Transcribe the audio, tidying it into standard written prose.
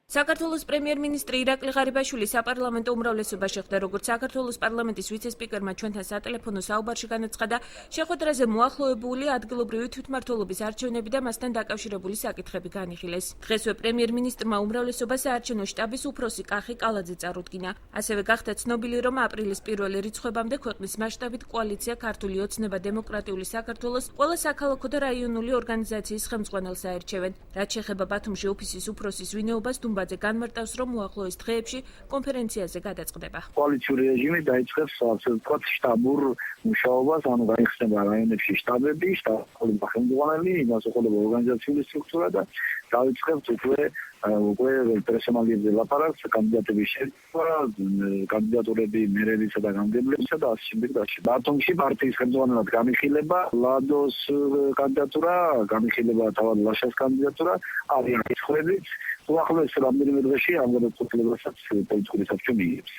საქართველოს პრემიერ-მინისტრი ირაკლი ღარიბაშვილი საპარლამენტო უმრავლესობას შეხვდა, როგორც საქართველოს პარლამენტის ვიცე-სპიკერმა ჩვენთან სატელეფონო საუბარში განაცხადა, შეხვედრაზე მოახლოებული ადგილობრივი თვითმმართველობის არჩევნები და მასთან დაკავშირებული საკითხები განიხილეს. დღესვე პრემიერ-მინისტრმა უმრავლესობას საარჩევნო შტაბის უფროსი კახი კალაძე წარუდგინა. ასევე გახდა ცნობილი, რომ აპრილის პირველი რიცხვებამდე ქვეყნის მასშტაბით კოალიცია ქართული ოცნება დემოკრატიული საქართველოს ყველა საქალაქო და რაიონული ორგანიზაციის ხელმძღვანელს აერჩევენ. რაც შეეხება ბათუმში ოფისის უფროსის ვინაობას ბაძე განმარტავს, რომ უახლოეს დღეებში კონფერენციაზე გადაწყდება. კოალიციური რეჟიმი დაიწყებს ასე ვთქვათ შტაბურ მუშაობას, ანუ გაიხსნება რაიონებში შტაბები, შტაბური ხელმძღვანელი, იმას ეხება ორგანიზაციული სტრუქტურა და დაიწყებს უკვე პერსონალიებზე ლაპარაკს, კანდიდატების შეცვლა, კანდიდატურები მერებისა და გამგებლებისა და ასე შემდეგ. ბათუმში პარტიის ხელმძღვანელად განიხილება ლადოს კანდიდატურა, განიხილება თავად ლაშას კანდიდატურა, არიან რიცხვებიც. უახლოეს რამდენიმე დღეში ამ გადაწყვეტილებასაც პოლიტიკური საბჭო მიიღებს.